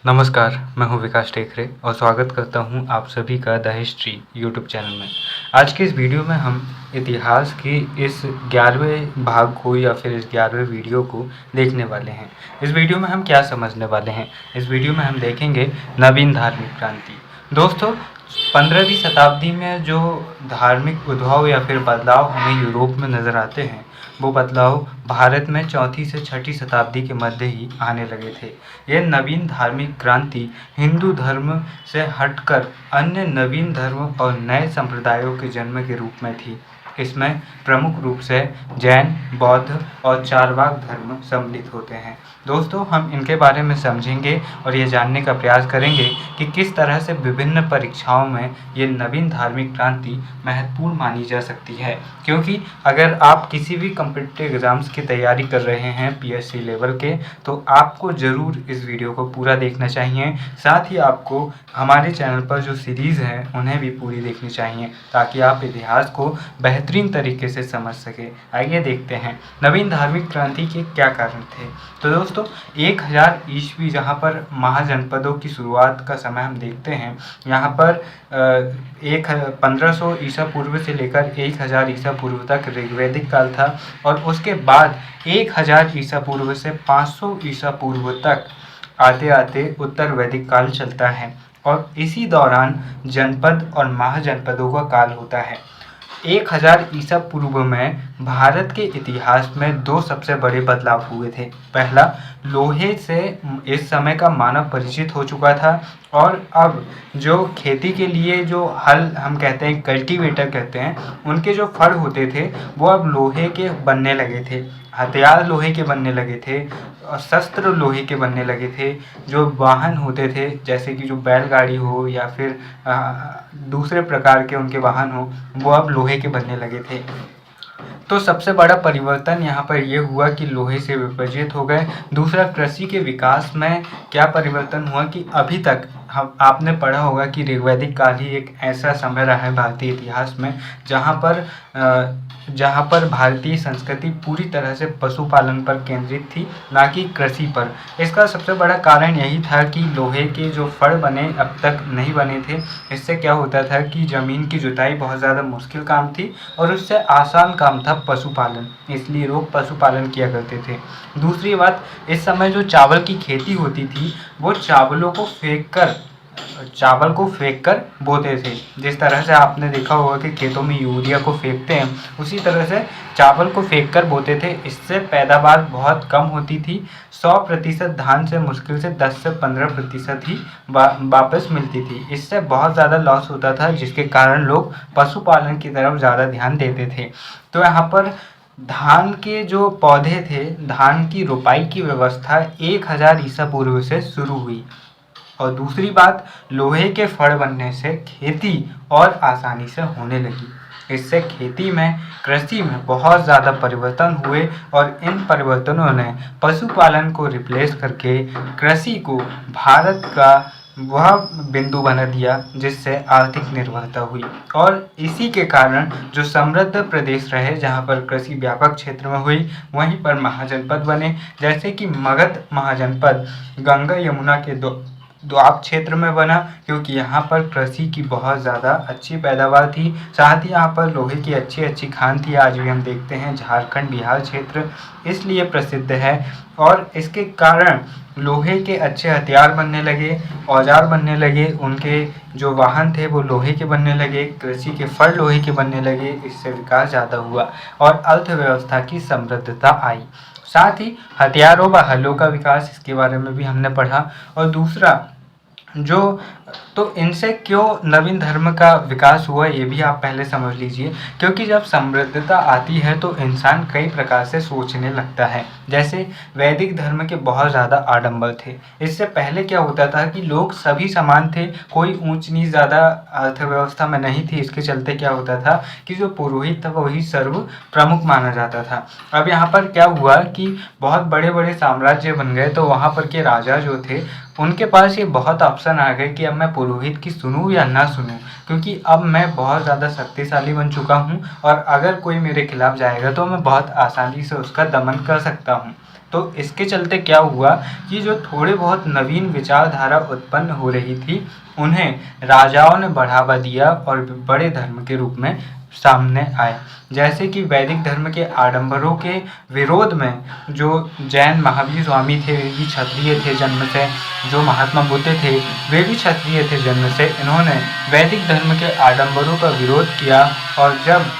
नमस्कार, मैं हूं विकास टेकरे और स्वागत करता हूं आप सभी का द हिस्ट्री यूट्यूब चैनल में। आज के इस वीडियो में हम इतिहास की इस 11वें भाग को या फिर इस 11वें वीडियो को देखने वाले हैं। इस वीडियो में हम क्या समझने वाले हैं? इस वीडियो में हम देखेंगे नवीन धार्मिक क्रांति। दोस्तों, 15वीं शताब्दी में जो धार्मिक उद्भव या फिर बदलाव हमें यूरोप में नज़र आते हैं, वो बदलाव भारत में 4वीं से 6वीं शताब्दी के मध्य ही आने लगे थे। यह नवीन धार्मिक क्रांति हिंदू धर्म से हटकर अन्य नवीन धर्म और नए संप्रदायों के जन्म के रूप में थी। इसमें प्रमुख रूप से जैन, बौद्ध और चारवाक धर्म सम्मिलित होते हैं। दोस्तों, हम इनके बारे में समझेंगे और ये जानने का प्रयास करेंगे कि किस तरह से विभिन्न परीक्षाओं में ये नवीन धार्मिक क्रांति महत्वपूर्ण मानी जा सकती है। क्योंकि अगर आप किसी भी कॉम्पिटिटिव एग्ज़ाम्स की तैयारी कर रहे हैं पीएससी लेवल के, तो आपको ज़रूर इस वीडियो को पूरा देखना चाहिए। साथ ही आपको हमारे चैनल पर जो सीरीज़ हैं उन्हें भी पूरी देखनी चाहिए, ताकि आप इतिहास को बेहतरीन तरीके से समझ सके। आइए देखते हैं नवीन धार्मिक क्रांति के क्या कारण थे। तो दोस्तों, 1000 ईस्वी जहाँ पर महाजनपदों की शुरुआत का समय हम देखते हैं, यहाँ पर 1500 ईसा पूर्व से लेकर 1000 ईसा पूर्व तक ऋग्वैदिक काल था और उसके बाद 1000 ईसा पूर्व से 500 ईसा पूर्व तक आते आते उत्तर वैदिक काल चलता है और इसी दौरान जनपद और महाजनपदों का काल होता है। 1000 ईसा पूर्व में भारत के इतिहास में दो सबसे बड़े बदलाव हुए थे। पहला, लोहे से इस समय का मानव परिचित हो चुका था और अब जो खेती के लिए जो हल हम कहते हैं, कल्टीवेटर कहते हैं, उनके जो फड़ होते थे वो अब लोहे के बनने लगे थे। हथियार लोहे के बनने लगे थे और शस्त्र लोहे के बनने लगे थे। जो वाहन होते थे, जैसे कि जो बैलगाड़ी हो या फिर दूसरे प्रकार के उनके वाहन हो, वो अब लोहे के बनने लगे थे। तो सबसे बड़ा परिवर्तन यहाँ पर ये हुआ कि लोहे से विभाजित हो गए। दूसरा, कृषि के विकास में क्या परिवर्तन हुआ कि अभी तक आपने पढ़ा होगा कि ऋग्वैदिक काल ही एक ऐसा समय रहा है भारतीय इतिहास में जहाँ पर भारतीय संस्कृति पूरी तरह से पशुपालन पर केंद्रित थी, ना कि कृषि पर। इसका सबसे बड़ा कारण यही था कि लोहे के जो फड़ बने अब तक नहीं बने थे। इससे क्या होता था कि ज़मीन की जुताई बहुत ज़्यादा मुश्किल काम थी और उससे आसान काम था पशुपालन, इसलिए लोग पशुपालन किया करते थे। दूसरी बात, इस समय जो चावल की खेती होती थी, वो चावल को फेंक कर बोते थे। जिस तरह से आपने देखा होगा कि खेतों में यूरिया को फेंकते हैं, उसी तरह से चावल को फेंक कर बोते थे। इससे पैदावार बहुत कम होती थी। 100% धान से मुश्किल से 10 से 15% ही वापस मिलती थी। इससे बहुत ज़्यादा लॉस होता था, जिसके कारण लोग पशुपालन की तरफ ज़्यादा ध्यान देते थे। तो यहाँ पर धान के जो पौधे थे, धान की रोपाई की व्यवस्था 1000 ईसा पूर्व से शुरू हुई। और दूसरी बात, लोहे के फड़ बनने से खेती और आसानी से होने लगी। इससे खेती में, कृषि में बहुत ज़्यादा परिवर्तन हुए और इन परिवर्तनों ने पशुपालन को रिप्लेस करके कृषि को भारत का वह बिंदु बना दिया जिससे आर्थिक निर्भरता हुई। और इसी के कारण जो समृद्ध प्रदेश रहे, जहाँ पर कृषि व्यापक क्षेत्र में हुई, वहीं पर महाजनपद बने। जैसे कि मगध महाजनपद गंगा यमुना के दोआब क्षेत्र में बना, क्योंकि यहाँ पर कृषि की बहुत ज़्यादा अच्छी पैदावार थी। साथ ही यहाँ पर लोहे की अच्छी खान थी। आज भी हम देखते हैं झारखंड, बिहार क्षेत्र इसलिए प्रसिद्ध है और इसके कारण लोहे के अच्छे हथियार बनने लगे, औजार बनने लगे, उनके जो वाहन थे वो लोहे के बनने लगे, कृषि के फल लोहे के बनने लगे। इससे विकास ज़्यादा हुआ और अर्थव्यवस्था की समृद्धता आई। साथ ही हथियारों व हलों का विकास, इसके बारे में भी हमने पढ़ा। और दूसरा तो इनसे क्यों नवीन धर्म का विकास हुआ, ये भी आप पहले समझ लीजिए। क्योंकि जब समृद्धता आती है तो इंसान कई प्रकार से सोचने लगता है। जैसे वैदिक धर्म के बहुत ज़्यादा आडंबर थे। इससे पहले क्या होता था कि लोग सभी समान थे, कोई ऊंच नीच ज़्यादा अर्थव्यवस्था में नहीं थी। इसके चलते क्या होता था कि जो पुरोहित था वही सर्व प्रमुख माना जाता था। अब यहाँ पर क्या हुआ कि बहुत बड़े बड़े साम्राज्य बन गए, तो वहाँ पर के राजा जो थे उनके पास ये बहुत ऑप्शन आ गए कि अब मैं पुरोहित की सुनूं या ना सुनूं, क्योंकि अब मैं बहुत ज़्यादा शक्तिशाली बन चुका हूं और अगर कोई मेरे खिलाफ जाएगा तो मैं बहुत आसानी से उसका दमन कर सकता हूं। तो इसके चलते क्या हुआ कि जो थोड़े बहुत नवीन विचारधारा उत्पन्न हो रही थी उन्हें राजाओं ने बढ़ावा दिया और बड़े धर्म के रूप में सामने आए। जैसे कि वैदिक धर्म के आडंबरों के विरोध में जो जैन महावीर स्वामी थे वे भी क्षत्रिय थे जन्म से, जो महात्मा बुद्ध थे वे भी क्षत्रिय थे जन्म से। इन्होंने वैदिक धर्म के आडंबरों का विरोध किया और जब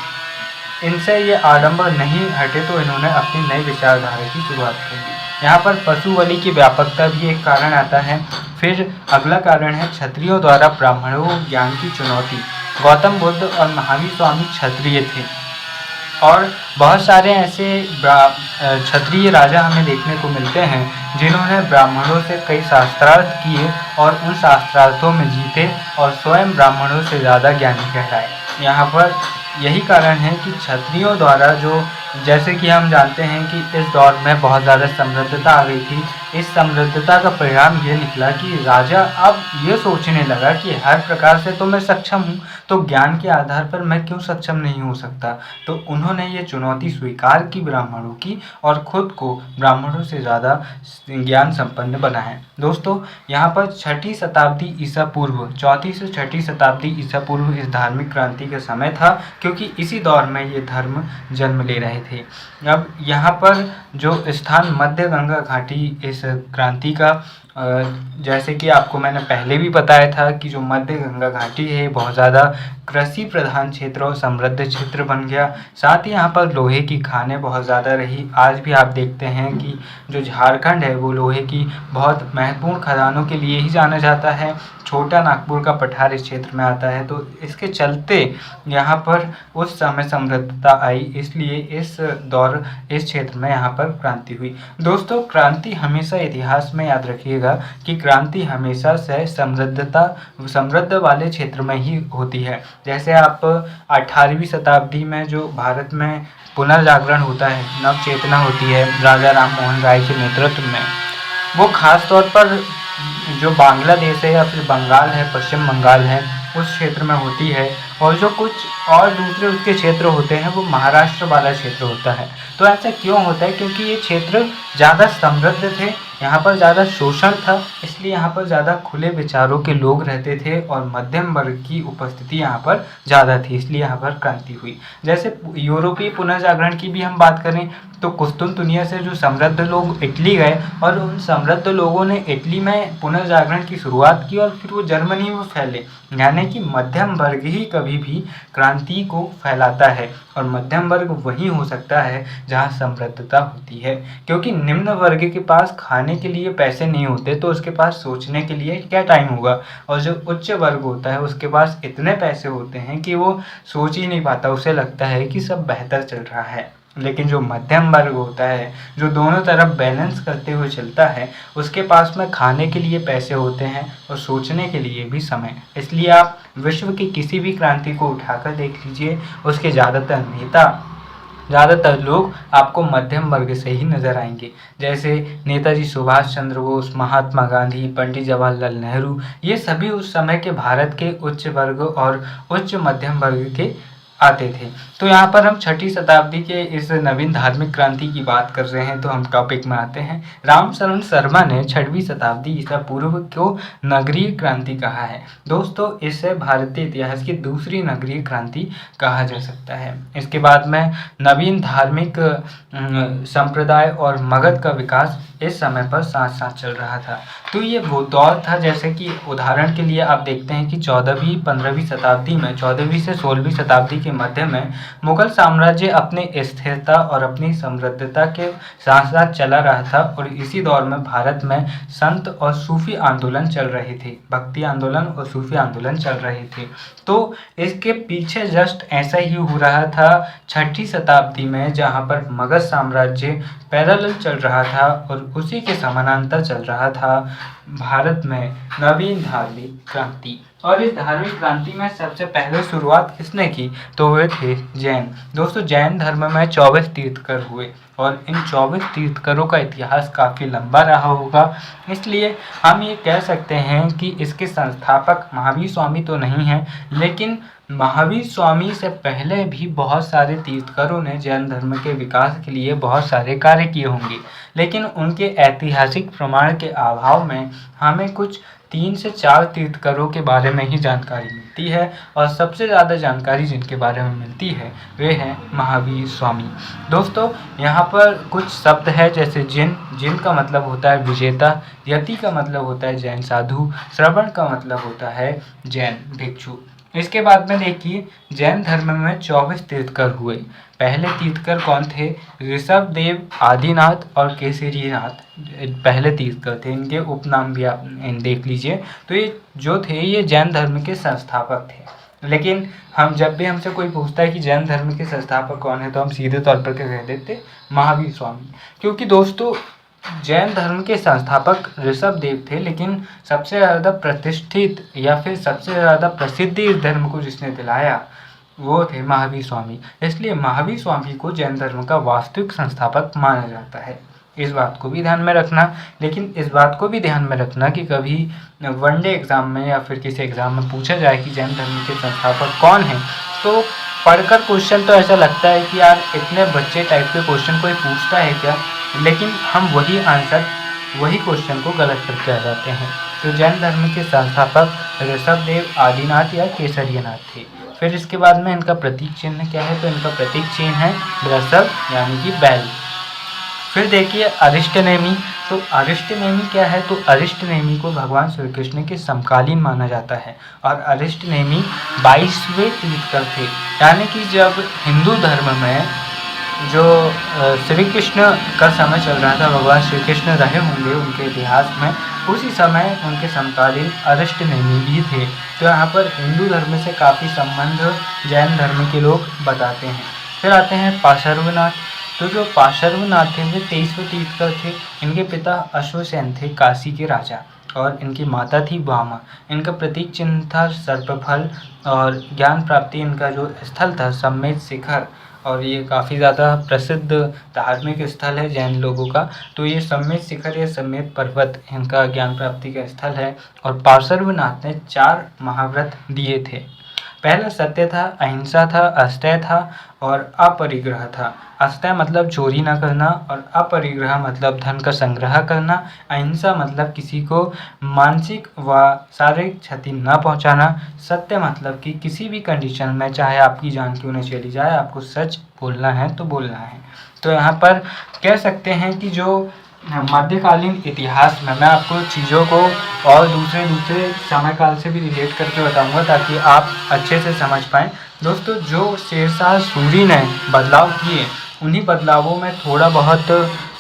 इनसे ये आडंबर नहीं हटे तो इन्होंने अपनी नई विचारधारा की शुरुआत कर दी। यहाँ पर पशु बलि की व्यापकता भी एक कारण आता है। फिर अगला कारण है क्षत्रियों द्वारा ब्राह्मणों को ज्ञान की चुनौती। गौतम बुद्ध और महावीर स्वामी क्षत्रिय थे और बहुत सारे ऐसे क्षत्रिय राजा हमें देखने को मिलते हैं जिन्होंने ब्राह्मणों से कई शास्त्रार्थ किए और उन शास्त्रार्थों में जीते और स्वयं ब्राह्मणों से ज़्यादा ज्ञानी कहलाए। यहाँ पर यही कारण है कि क्षत्रियों द्वारा जो, जैसे कि हम जानते हैं कि इस दौर में बहुत ज़्यादा समृद्धता आ गई थी। इस समृद्धता का परिणाम ये निकला कि राजा अब ये सोचने लगा कि हर प्रकार से तो मैं सक्षम हूँ, तो ज्ञान के आधार पर मैं क्यों सक्षम नहीं हो सकता। तो उन्होंने ये चुनौती स्वीकार की ब्राह्मणों की और खुद को ब्राह्मणों से ज़्यादा ज्ञान संपन्न बनाया। दोस्तों, यहाँ पर 6ठी शताब्दी ईसा पूर्व, 4वीं से 6ठी शताब्दी ईसा पूर्व इस धार्मिक क्रांति का समय था, क्योंकि इसी दौर में ये धर्म जन्म ले रहे थे। अब यहाँ पर जो स्थान मध्य गंगा घाटी इस क्रांति का, जैसे कि आपको मैंने पहले भी बताया था कि जो मध्य गंगा घाटी है बहुत ज़्यादा कृषि प्रधान क्षेत्र और समृद्ध क्षेत्र बन गया। साथ ही यहाँ पर लोहे की खानें बहुत ज़्यादा रही। आज भी आप देखते हैं कि जो झारखंड है वो लोहे की बहुत महत्वपूर्ण खदानों के लिए ही जाना जाता है। छोटा नागपुर का पठार इस क्षेत्र में आता है। तो इसके चलते यहाँ पर उस समय समृद्धता आई, इसलिए इस क्षेत्र में यहाँ पर क्रांति हुई। दोस्तों, क्रांति हमेशा इतिहास में याद रखिएगा कि क्रांति हमेशा से समृद्ध वाले क्षेत्र में ही होती है। जैसे आप 18वीं शताब्दी में जो भारत में पुनर्जागरण होता है, नव चेतना होती है राजा राम मोहन राय के नेतृत्व में, वो खास तौर पर जो बांग्लादेश है या फिर बंगाल है, पश्चिम बंगाल है, उस क्षेत्र में होती है। और जो कुछ और दूसरे उसके क्षेत्र होते हैं वो महाराष्ट्र वाला क्षेत्र होता है। तो ऐसा क्यों होता है? क्योंकि ये क्षेत्र ज़्यादा समृद्ध थे, यहाँ पर ज़्यादा शोषण था, इसलिए यहाँ पर ज़्यादा खुले विचारों के लोग रहते थे और मध्यम वर्ग की उपस्थिति यहाँ पर ज़्यादा थी, इसलिए यहाँ पर क्रांति हुई। जैसे यूरोपीय पुनर्जागरण की भी हम बात करें तो कुस्तुनतुनिया से जो समृद्ध लोग इटली गए और उन समृद्ध लोगों ने इटली में पुनर्जागरण की शुरुआत की और फिर वो जर्मनी में फैले। यानी कि मध्यम वर्ग ही कभी भी क्रांति को फैलाता है और मध्यम वर्ग वही हो सकता है जहाँ समृद्धता होती है, क्योंकि निम्न वर्ग के पास खाने के लिए पैसे नहीं होते तो उसके पास सोचने के लिए क्या टाइम होगा। और जो उच्च वर्ग होता है उसके पास इतने पैसे होते हैं कि वो सोच ही नहीं पाता, उसे लगता है कि सब बेहतर चल रहा है। लेकिन जो मध्यम वर्ग होता है, जो दोनों तरफ बैलेंस करते हुए चलता है, उसके पास में खाने के लिए पैसे होते हैं और सोचने के लिए भी समय। इसलिए आप विश्व की किसी भी क्रांति को उठाकर देख लीजिए, उसके ज़्यादातर लोग आपको मध्यम वर्ग से ही नज़र आएंगे। जैसे नेताजी सुभाष चंद्र बोस, महात्मा गांधी, पंडित जवाहरलाल नेहरू, ये सभी उस समय के भारत के उच्च वर्ग और उच्च मध्यम वर्ग के आते थे। तो यहाँ पर हम 6ठी शताब्दी के इस नवीन धार्मिक क्रांति की बात कर रहे हैं, तो हम टॉपिक में आते हैं। रामशरण शर्मा ने 6वीं शताब्दी ईसा पूर्व को नगरीय क्रांति कहा है। दोस्तों, इसे भारतीय इतिहास की दूसरी नगरीय क्रांति कहा जा सकता है। इसके बाद में नवीन धार्मिक संप्रदाय और मगध का विकास इस समय पर साथ साथ चल रहा था। तो ये वो दौर था, जैसे कि उदाहरण के लिए आप देखते हैं कि 14वीं-15वीं शताब्दी में, 14वीं से 16वीं शताब्दी के मध्य में मुगल साम्राज्य अपनी स्थिरता और अपनी समृद्धता के साथ साथ चला रहा था। और इसी दौर में भारत में संत और सूफी आंदोलन चल रहे थे, भक्ति आंदोलन और सूफी आंदोलन चल रहे थे। तो इसके पीछे जस्ट ऐसा ही हो रहा था 6ठी शताब्दी में, जहाँ पर मगध साम्राज्य पैरेलल चल रहा था और उसी के समानांतर चल रहा था भारत में नवीन धार्मिक क्रांति। और इस धार्मिक क्रांति में सबसे पहले शुरुआत किसने की, तो वे थे जैन। दोस्तों जैन धर्म में 24 तीर्थकर हुए और इन 24 तीर्थकरों का इतिहास काफ़ी लंबा रहा होगा, इसलिए हम ये कह सकते हैं कि इसके संस्थापक महावीर स्वामी तो नहीं हैं, लेकिन महावीर स्वामी से पहले भी बहुत सारे तीर्थकरों ने जैन धर्म के विकास के लिए बहुत सारे कार्य किए होंगे, लेकिन उनके ऐतिहासिक प्रमाण के अभाव में हमें कुछ 3 से 4 तीर्थकरों के बारे में ही जानकारी मिलती है और सबसे ज़्यादा जानकारी जिनके बारे में मिलती है वे हैं महावीर स्वामी। दोस्तों यहाँ पर कुछ शब्द है जैसे जिन का मतलब होता है विजेता, यति का मतलब होता है जैन साधु, श्रवण का मतलब होता है जैन भिक्षु। इसके बाद में देखिए जैन धर्म में 24 तीर्थकर हुए। पहले तीर्थकर कौन थे, ऋषभ देव, आदिनाथ और केसरीनाथ पहले तीर्थकर थे। इनके उपनाम भी आप देख लीजिए। तो ये जो थे ये जैन धर्म के संस्थापक थे, लेकिन हम जब भी हमसे कोई पूछता है कि जैन धर्म के संस्थापक कौन है तो हम सीधे तौर पर कह देते महावीर स्वामी, क्योंकि दोस्तों जैन धर्म के संस्थापक ऋषभ देव थे, लेकिन सबसे ज़्यादा प्रतिष्ठित या फिर सबसे ज़्यादा प्रसिद्धि इस धर्म को जिसने दिलाया वो थे महावीर स्वामी। इसलिए महावीर स्वामी को जैन धर्म का वास्तविक संस्थापक माना जाता है। इस बात को भी ध्यान में रखना, लेकिन इस बात को भी ध्यान में रखना कि कभी वनडे एग्ज़ाम में या फिर किसी एग्ज़ाम में पूछा जाए कि जैन धर्म के संस्थापक कौन हैं, तो पढ़कर क्वेश्चन तो ऐसा लगता है कि यार इतने बच्चे टाइप के क्वेश्चन कोई पूछता है क्या, लेकिन हम वही क्वेश्चन को गलत करके आ जाते हैं। तो जैन धर्म के संस्थापक ऋषभ देव, आदिनाथ या केसरीनाथ थे। फिर इसके बाद में इनका प्रतीक चिन्ह क्या है, तो इनका प्रतीक चिन्ह है वृषभ यानी कि बैल। फिर देखिए अरिष्टनेमी। तो अरिष्टनेमी क्या है, तो अरिष्टनेमी को भगवान श्री कृष्ण के समकालीन माना जाता है और अरिष्टनेमी 22वें तीर्थकर थे। यानी कि जब हिंदू धर्म में जो श्री कृष्ण का समय चल रहा था, भगवान श्री कृष्ण रहे होंगे उनके इतिहास में, उसी समय उनके समकालीन अरिष्टनेमी भी थे। तो यहाँ पर हिंदू धर्म से काफ़ी संबंध जैन धर्म के लोग बताते हैं। फिर आते हैं पार्श्वनाथ। तो जो पार्श्वनाथ थे वे 23वें तीर्थकर थे। इनके पिता अश्वसेन थे काशी के राजा और इनकी माता थी वामा। इनका प्रतीक चिन्ह था सर्पफल और ज्ञान प्राप्ति इनका जो स्थल था सम्मेद शिखर, और ये काफ़ी ज़्यादा प्रसिद्ध धार्मिक स्थल है जैन लोगों का। तो ये सम्मेद शिखर या सम्मेद पर्वत इनका ज्ञान प्राप्ति का स्थल है। और पार्श्वनाथ ने 4 महाव्रत दिए थे। पहला सत्य था, अहिंसा था, अस्तेय था और अपरिग्रह था। अस्तेय मतलब चोरी न करना और अपरिग्रह मतलब धन का संग्रह करना। अहिंसा मतलब किसी को मानसिक व शारीरिक क्षति न पहुंचाना। सत्य मतलब कि किसी भी कंडीशन में चाहे आपकी जान क्यों न चली जाए, आपको सच बोलना है तो बोलना है। तो यहाँ पर कह सकते हैं कि जो मध्यकालीन इतिहास में मैं आपको चीज़ों को और दूसरे समय काल से भी रिलेट करके बताऊंगा ताकि आप अच्छे से समझ पाएँ। दोस्तों जो शेरशाह सूरी ने बदलाव किए उन्हीं बदलावों में थोड़ा बहुत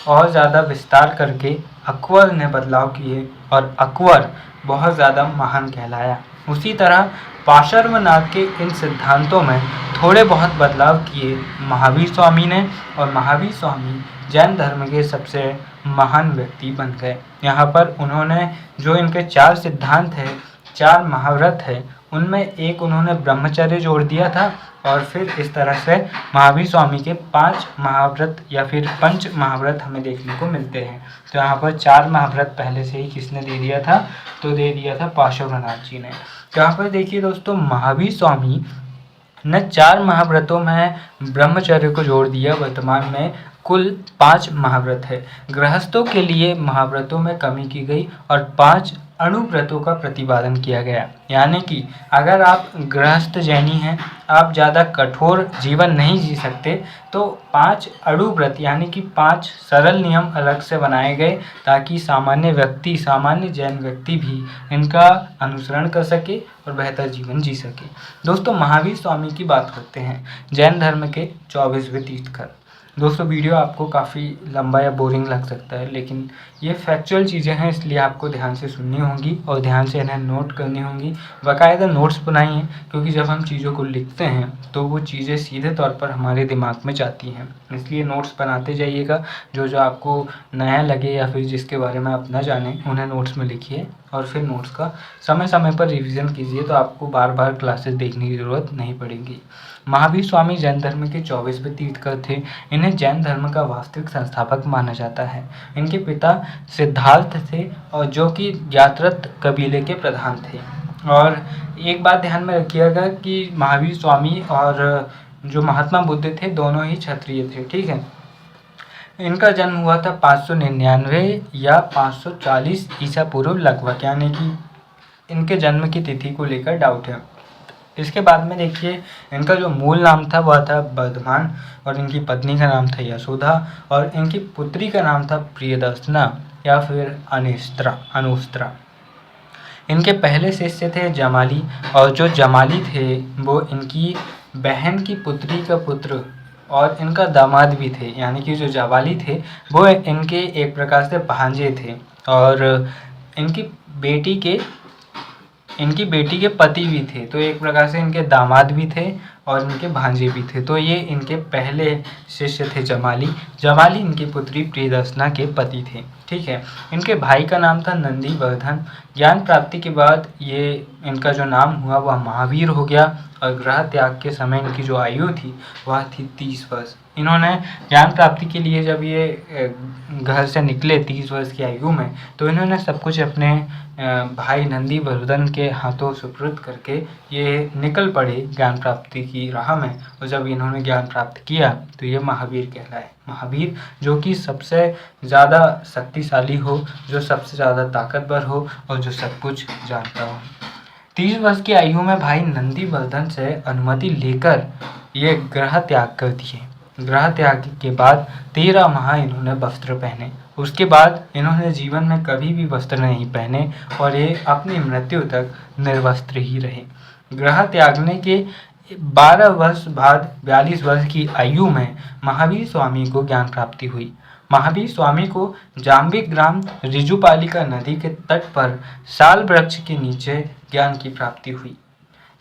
और ज़्यादा विस्तार करके अकबर ने बदलाव किए और अकबर बहुत ज़्यादा महान कहलाया। उसी तरह पार्श्वनाथ के इन सिद्धांतों में थोड़े बहुत बदलाव किए महावीर स्वामी ने और महावीर स्वामी जैन धर्म के सबसे महान व्यक्ति बन गए। यहाँ पर उन्होंने जो इनके 4 सिद्धांत है, 4 महाव्रत है, उनमें एक उन्होंने ब्रह्मचर्य जोड़ दिया था और फिर इस तरह से महावीर स्वामी के 5 महाव्रत या फिर पंच महाव्रत हमें देखने को मिलते हैं। तो यहाँ पर 4 महाव्रत पहले से ही किसने दे दिया था, तो दे दिया था पार्श्वनाथ जी ने। तो यहाँ पर देखिए दोस्तों महावीर स्वामी ने 4 महाव्रतों में ब्रह्मचर्य को जोड़ दिया। वर्तमान में कुल 5 महाव्रत है। गृहस्थों के लिए महाव्रतों में कमी की गई और 5 अणुव्रतों का प्रतिपादन किया गया। यानी कि अगर आप गृहस्थ जैनी हैं, आप ज़्यादा कठोर जीवन नहीं जी सकते, तो 5 अणुव्रत यानी कि 5 सरल नियम अलग से बनाए गए ताकि सामान्य जैन व्यक्ति भी इनका अनुसरण कर सके और बेहतर जीवन जी सके। दोस्तों महावीर स्वामी की बात करते हैं, जैन धर्म के 24वें तीर्थकर। दोस्तों वीडियो आपको काफ़ी लंबा या बोरिंग लग सकता है, लेकिन ये फैक्चुअल चीज़ें हैं, इसलिए आपको ध्यान से सुननी होंगी और ध्यान से इन्हें नोट करनी होंगी। बाकायदा नोट्स बनाइए, क्योंकि जब हम चीज़ों को लिखते हैं तो वो चीज़ें सीधे तौर पर हमारे दिमाग में जाती हैं, इसलिए नोट्स बनाते जाइएगा। जो जो आपको नया लगे या फिर जिसके बारे में आप ना जानें उन्हें नोट्स में लिखिए और फिर नोट्स का समय समय पर रिवीजन कीजिए, तो आपको बार बार क्लासेस देखने की ज़रूरत नहीं पड़ेगी। महावीर स्वामी जैन धर्म के 24वें तीर्थकर थे। इन्हें जैन धर्म का वास्तविक संस्थापक माना जाता है। इनके पिता सिद्धार्थ थे और जो कि ज्ञात्रत कबीले के प्रधान थे। और एक बात ध्यान में रखिएगा कि महावीर स्वामी और जो महात्मा बुद्ध थे दोनों ही क्षत्रिय थे, ठीक है। इनका जन्म हुआ था 599 या 540 ईसा पूर्व लगभग, यानी कि इनके जन्म की तिथि को लेकर डाउट है। इसके बाद में देखिए, इनका जो मूल नाम था वह था वर्धमान और इनकी पत्नी का नाम था यशोदा और इनकी पुत्री का नाम था प्रियदर्शना या फिर अनुस्त्रा। इनके पहले शिष्य थे जमाली, और जो जमाली थे वो इनकी बहन की पुत्री का पुत्र और इनका दामाद भी थे, यानी कि जो जवाली थे वो इनके एक प्रकार से भांजे थे और इनकी बेटी के पति भी थे, तो एक प्रकार से इनके दामाद भी थे और इनके भांजे भी थे। तो ये इनके पहले शिष्य थे जमाली इनकी पुत्री प्रियदर्शना के पति थे, ठीक है। इनके भाई का नाम था नंदीवर्धन। ज्ञान प्राप्ति के बाद ये इनका जो नाम हुआ वह महावीर हो गया और ग्रह त्याग के समय इनकी जो आयु थी वह थी 30 वर्ष। इन्होंने ज्ञान प्राप्ति के लिए जब ये घर से निकले 30 वर्ष की आयु में, तो इन्होंने सब कुछ अपने भाई नंदीवर्धन के हाथों सुपुर्द करके ये निकल पड़े ज्ञान प्राप्ति की राह में। और जब इन्होंने ज्ञान प्राप्त किया तो ये महावीर कहलाए। महावीर जो कि सबसे ज़्यादा शक्तिशाली हो, जो सबसे ज़्यादा ताकतवर हो और जो सब कुछ जानता हो। 30 वर्ष की आयु में भाई नंदीवर्धन से अनुमति लेकर ये ग्रह त्याग कर दिए। ग्रह त्याग के बाद 13 माह इन्होंने वस्त्र पहने। उसके बाद इन्होंने जीवन में कभी भी वस्त्र नहीं पहने और ये अपनी मृत्यु तक निर्वस्त्र ही रहे। ग्रह त्यागने के 12 वर्ष बाद 42 वर्ष की आयु में महावीर स्वामी को ज्ञान प्राप्ति हुई। महावीर स्वामी को जाम्बिक ग्राम रिजुपालिका नदी के तट पर साल वृक्ष के नीचे ज्ञान की प्राप्ति हुई।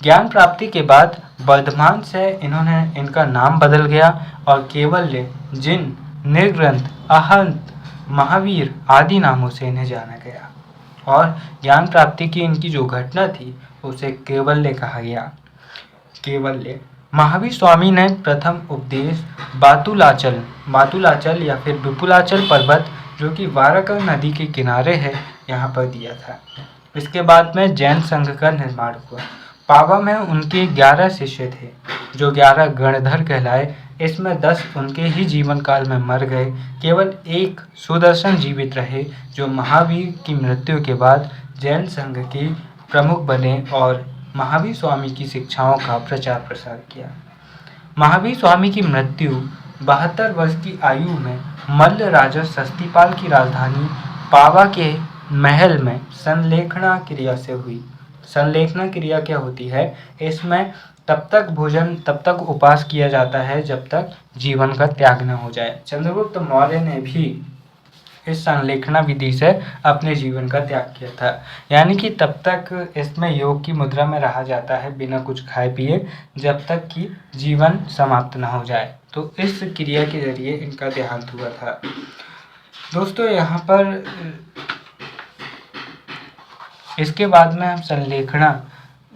ज्ञान प्राप्ति के बाद वर्धमान से इनका नाम बदल गया और केवल्य, जिन, निर्ग्रंथ, अहंत, महावीर आदि नामों से इन्हें जाना गया। और ज्ञान प्राप्ति की इनकी जो घटना थी उसे केवल्य कहा गया। केवल्य महावीर स्वामी ने प्रथम उपदेश बातुलाचल या फिर विपुलाचल पर्वत, जो कि वाराकर नदी के किनारे है, यहाँ पर दिया था। इसके बाद में जैन संघ का निर्माण हुआ। पावा में उनके 11 शिष्य थे, जो 11 गणधर कहलाए। इसमें 10 उनके ही जीवन काल में मर गए। केवल एक सुदर्शन जीवित रहे, जो महावीर की मृत्यु के बाद जैन संघ के प्रमुख बने और महावीर स्वामी की शिक्षाओं का प्रचार प्रसार किया। महावीर स्वामी की मृत्यु 72 वर्ष की आयु में मल्ल राजा सस्तीपाल की राजधानी पावा के महल में संलेखना क्रिया से हुई। संलेखना क्रिया क्या होती है? इसमें तब तक उपवास किया जाता है जब तक जीवन का त्याग न हो जाए। चंद्रगुप्त मौर्य ने भी इस संलेखना विधि से अपने जीवन का त्याग किया था, यानी कि तब तक इसमें योग की मुद्रा में रहा जाता है बिना कुछ खाए पिए, जब तक कि जीवन समाप्त न हो जाए। तो इस क्रिया के जरिए इनका देहांत हुआ था। दोस्तों यहाँ पर इसके बाद में हम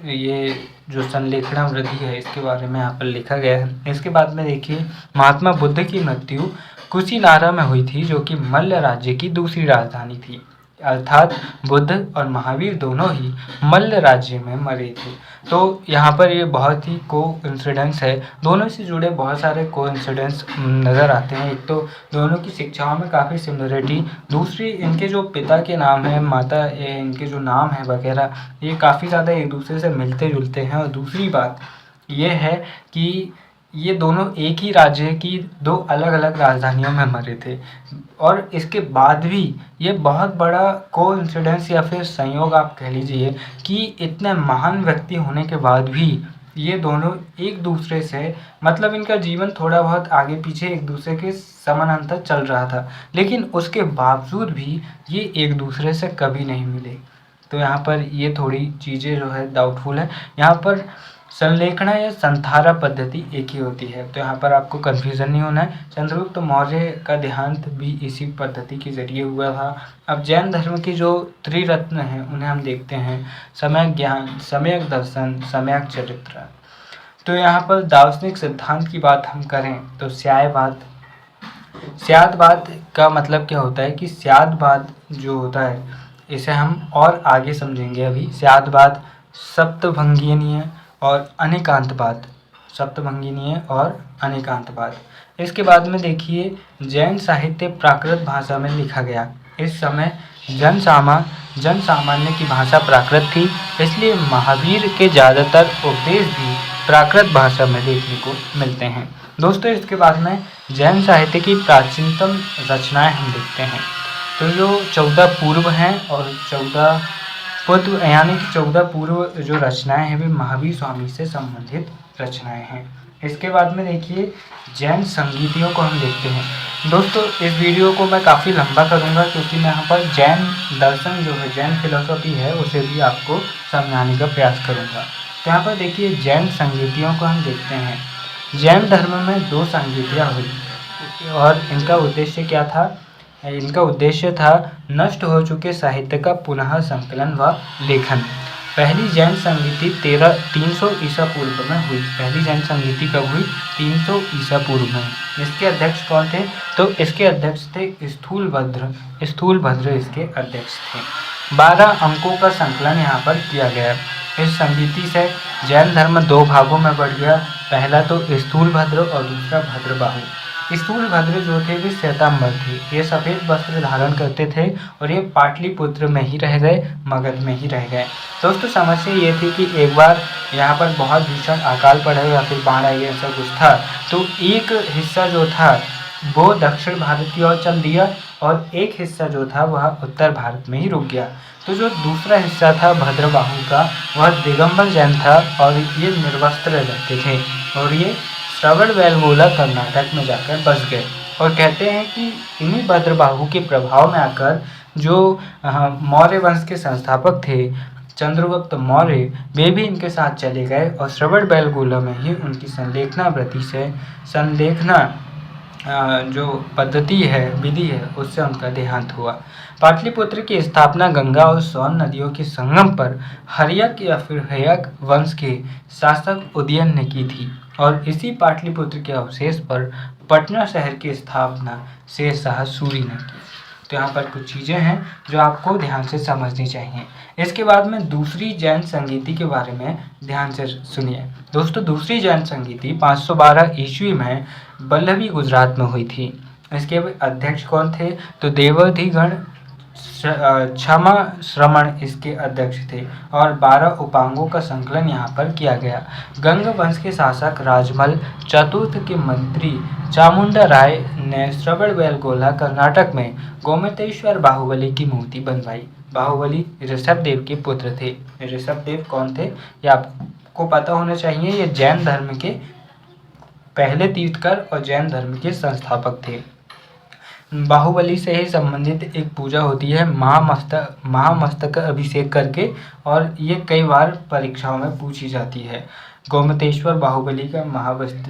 ये जो संलेखना वृद्धि है इसके बारे में यहाँ पर लिखा गया है। इसके बाद में देखिए, महात्मा बुद्ध की मृत्यु कुशीनारा में हुई थी, जो कि मल्ल राज्य की दूसरी राजधानी थी। अर्थात बुद्ध और महावीर दोनों ही मल्ल राज्य में मरे थे। तो यहाँ पर ये बहुत ही कोइंसिडेंस है, दोनों से जुड़े बहुत सारे कोइंसिडेंस नज़र आते हैं। एक तो दोनों की शिक्षाओं में काफ़ी सिमिलरिटी, दूसरी इनके जो पिता के नाम है, माता इनके जो नाम है वगैरह, ये काफ़ी ज़्यादा एक दूसरे से मिलते जुलते हैं। और दूसरी बात ये है कि ये दोनों एक ही राज्य की 2 अलग अलग राजधानियों में मरे थे, और इसके बाद भी ये बहुत बड़ा कोइंसिडेंस या फिर संयोग आप कह लीजिए कि इतने महान व्यक्ति होने के बाद भी ये दोनों एक दूसरे से मतलब इनका जीवन थोड़ा बहुत आगे पीछे एक दूसरे के समानांतर चल रहा था, लेकिन उसके बावजूद भी ये एक दूसरे से कभी नहीं मिले। तो यहाँ पर ये थोड़ी चीज़ें जो है डाउटफुल है। यहाँ पर संलेखना या संधारा पद्धति एक ही होती है, तो यहाँ पर आपको कन्फ्यूज़न नहीं होना है। चंद्रगुप्त मौर्य का देहांत भी इसी पद्धति के जरिए हुआ था। अब जैन धर्म की जो त्रिरत्न हैं उन्हें हम देखते हैं, सम्यक ज्ञान, सम्यक दर्शन, सम्यक चरित्र। तो यहाँ पर दार्शनिक सिद्धांत की बात हम करें तो स्यायवाद। स्यादवाद का मतलब क्या होता है कि स्यादवाद जो होता है इसे हम और आगे समझेंगे अभी। स्यादवाद सप्तभंगीय और अनेकांतवाद, सप्तभंगीय और अनेकांतवाद। इसके बाद में देखिए जैन साहित्य प्राकृत भाषा में लिखा गया। इस समय जन सामान्य की भाषा प्राकृत थी, इसलिए महावीर के ज़्यादातर उपदेश भी प्राकृत भाषा में देखने को मिलते हैं। दोस्तों इसके बाद में जैन साहित्य की प्राचीनतम रचनाएं हम देखते हैं। तो जो 14 पूर्व हैं और 14 पूर्व यानी कि 14 पूर्व जो रचनाएं हैं वे महावीर स्वामी से संबंधित रचनाएं हैं। इसके बाद में देखिए जैन संगीतियों को हम देखते हैं। दोस्तों इस वीडियो को मैं काफ़ी लंबा करूंगा क्योंकि मैं यहाँ पर जैन दर्शन जो है, जैन फिलोसफी है, उसे भी आपको समझाने का प्रयास करूंगा। तो यहाँ पर देखिए जैन संगीतियों को हम देखते हैं। जैन धर्म में 2 संगीतियाँ हुई और इनका उद्देश्य क्या था? इनका उद्देश्य था नष्ट हो चुके साहित्य का पुनः संकलन व लेखन। पहली जैन संगीति 300 ईसा पूर्व में हुई। पहली जैन संगीति कब हुई? 300 ईसा पूर्व में। इसके अध्यक्ष कौन थे? तो इसके अध्यक्ष थे स्थूलभद्र इसके अध्यक्ष थे। 12 अंकों का संकलन यहाँ पर किया गया। इस संगीति से जैन धर्म 2 भागों में बढ़ गया। पहला तो स्थूलभद्र और दूसरा भद्रबाहु। स्थूलभद्र जो थे वे श्वेतांबर थे, ये सफ़ेद वस्त्र धारण करते थे और ये पाटलिपुत्र में ही रह गए, मगध में ही रह गए। दोस्तों समस्या ये थी कि एक बार यहाँ पर बहुत भीषण अकाल पड़ा या फिर बाढ़ आई, ऐसा कुछ था, तो एक हिस्सा जो था वो दक्षिण भारत की ओर चल दिया और एक हिस्सा जो था वह उत्तर भारत में ही रुक गया। तो जो दूसरा हिस्सा था भद्रबाहु का, वह दिगंबर जैन था और ये निर्वस्त्र रहते थे और ये श्रवणबेलगोला कर्नाटक में जाकर बस गए। और कहते हैं कि इन्हीं भद्रबाहु के प्रभाव में आकर जो मौर्य वंश के संस्थापक थे चंद्रगुप्त मौर्य, वे भी इनके साथ चले गए और श्रवणबेलगोला में ही उनकी संलेखना वृत्ति से संलेखना जो पद्धति है, विधि है, उससे उनका देहांत हुआ। पाटलिपुत्र की स्थापना गंगा और सोन नदियों के संगम पर हर्यक या फिर हयक वंश के शासक उदयन ने की थी और इसी पाटलिपुत्र के अवशेष पर पटना शहर की स्थापना शेरशाह सूरी ने की। तो यहाँ पर कुछ चीज़ें हैं जो आपको ध्यान से समझनी चाहिए। इसके बाद में दूसरी जैन संगीति के बारे में ध्यान से सुनिए। दोस्तों दूसरी जैन संगीति 512 ईस्वी में वल्लभी गुजरात में हुई थी। इसके अध्यक्ष कौन थे? तो देवाधिगण क्षमा श्रमण इसके अध्यक्ष थे और 12 उपांगों का संकलन यहाँ पर किया गया। गंग वंश के शासक राजमल चतुर्थ के मंत्री चामुंडा राय ने श्रवणबेलगोला कर्नाटक में गोमतेश्वर बाहुबली की मूर्ति बनवाई। बाहुबली ऋषभदेव के पुत्र थे। ऋषभदेव कौन थे ये आपको पता होना चाहिए। ये जैन धर्म के पहले तीर्थकर और जैन धर्म के संस्थापक थे। बाहुबली से ही संबंधित एक पूजा होती है महामस्तक अभिषेक करके, और ये कई बार परीक्षाओं में पूछी जाती है। गोमतेश्वर बाहुबली का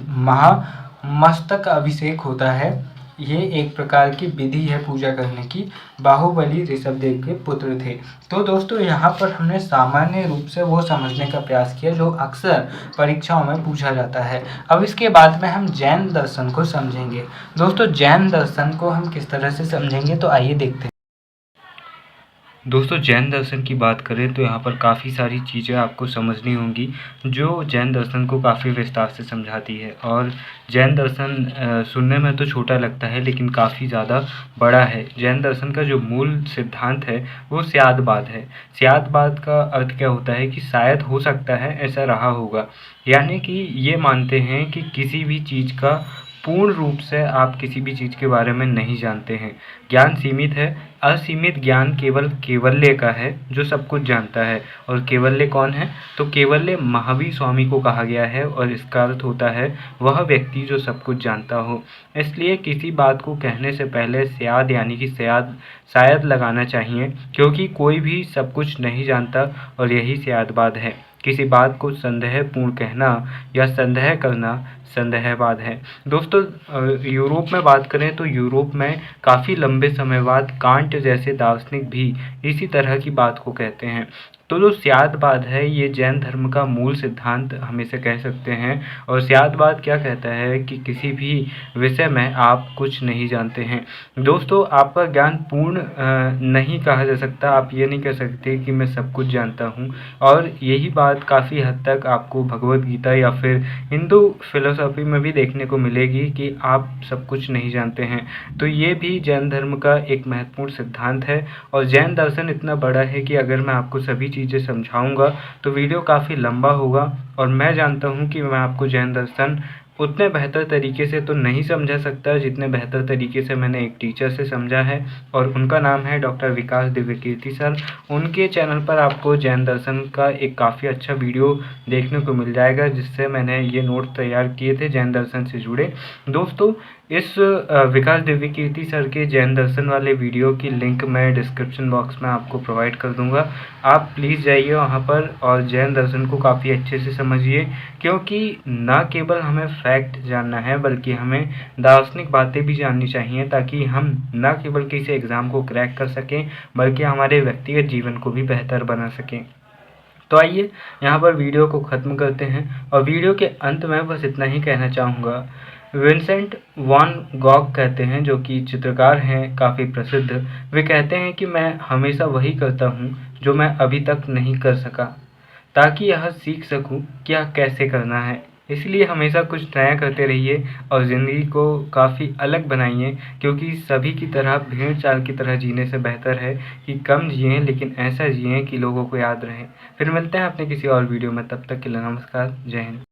महामस्तक अभिषेक होता है। ये एक प्रकार की विधि है पूजा करने की। बाहुबली ऋषभदेव के पुत्र थे। तो दोस्तों यहाँ पर हमने सामान्य रूप से वो समझने का प्रयास किया जो अक्सर परीक्षाओं में पूछा जाता है। अब इसके बाद में हम जैन दर्शन को समझेंगे। दोस्तों जैन दर्शन को हम किस तरह से समझेंगे, तो आइए देखते हैं। दोस्तों जैन दर्शन की बात करें तो यहाँ पर काफ़ी सारी चीज़ें आपको समझनी होंगी जो जैन दर्शन को काफ़ी विस्तार से समझाती है। और जैन दर्शन सुनने में तो छोटा लगता है लेकिन काफ़ी ज़्यादा बड़ा है। जैन दर्शन का जो मूल सिद्धांत है वो स्यादवाद है। स्यादवाद का अर्थ क्या होता है कि शायद हो सकता है ऐसा रहा होगा, यानी कि ये मानते हैं कि किसी भी चीज़ का पूर्ण रूप से आप किसी भी चीज़ के बारे में नहीं जानते हैं। ज्ञान सीमित है, असीमित ज्ञान केवल कैवल्य का है जो सब कुछ जानता है। और कैवल्य कौन है? तो कैवल्य महावीर स्वामी को कहा गया है और इसका अर्थ होता है वह व्यक्ति जो सब कुछ जानता हो। इसलिए किसी बात को कहने से पहले शायद यानी कि शायद लगाना चाहिए, क्योंकि कोई भी सब कुछ नहीं जानता और यही शायदबाद है। किसी बात को संदेहपूर्ण कहना या संदेह करना संदेहवाद है। दोस्तों, यूरोप में बात करें तो यूरोप में काफ़ी लंबे समय बाद कांट जैसे दार्शनिक भी इसी तरह की बात को कहते हैं। तो जो शायदबाद है ये जैन धर्म का मूल सिद्धांत हम इसे कह सकते हैं। और शायदबाद क्या कहता है कि किसी भी विषय में आप कुछ नहीं जानते हैं। दोस्तों, आपका ज्ञान पूर्ण नहीं कहा जा सकता। आप ये नहीं कह सकते कि मैं सब कुछ जानता हूँ। और यही बात काफ़ी हद तक आपको भगवद गीता या फिर हिंदू फिलोसॉफी में भी देखने को मिलेगी कि आप सब कुछ नहीं जानते हैं। तो ये भी जैन धर्म का एक महत्वपूर्ण सिद्धांत है। और जैन दर्शन इतना बड़ा है कि अगर मैं आपको सभी चीज़ें समझाऊंगा तो वीडियो काफ़ी लंबा होगा। और मैं जानता हूँ कि मैं आपको जैन दर्शन उतने बेहतर तरीके से तो नहीं समझा सकता जितने बेहतर तरीके से मैंने एक टीचर से समझा है। और उनका नाम है डॉक्टर विकास दिव्यकीर्ति सर। उनके चैनल पर आपको जैन दर्शन का एक काफ़ी अच्छा वीडियो देखने को मिल जाएगा, जिससे मैंने ये नोट तैयार किए थे जैन दर्शन से जुड़े। दोस्तों, इस विकास दिव्यकीर्ति सर के जैन दर्शन वाले वीडियो की लिंक मैं डिस्क्रिप्शन बॉक्स में आपको प्रोवाइड कर दूंगा। आप प्लीज़ जाइए वहाँ पर और जैन दर्शन को काफ़ी अच्छे से समझिए, क्योंकि ना केवल हमें फैक्ट जानना है बल्कि हमें दार्शनिक बातें भी जाननी चाहिए, ताकि हम ना केवल किसी एग्ज़ाम को क्रैक कर सकें बल्कि हमारे व्यक्तिगत जीवन को भी बेहतर बना सकें। तो आइए यहाँ पर वीडियो को ख़त्म करते हैं। और वीडियो के अंत में बस इतना ही कहना चाहूँगा। विंसेंट वैन गॉग कहते हैं, जो कि चित्रकार हैं काफ़ी प्रसिद्ध, वे कहते हैं कि मैं हमेशा वही करता हूँ जो मैं अभी तक नहीं कर सका, ताकि यह सीख सकूँ कि यह कैसे करना है। इसलिए हमेशा कुछ नया करते रहिए और ज़िंदगी को काफ़ी अलग बनाइए, क्योंकि सभी की तरह भेड़ चाल की तरह जीने से बेहतर है कि कम जिएं लेकिन ऐसा जिएं कि लोगों को याद रहे। फिर मिलते हैं अपने किसी और वीडियो में, तब तक के लिए नमस्कार, जय हिंद।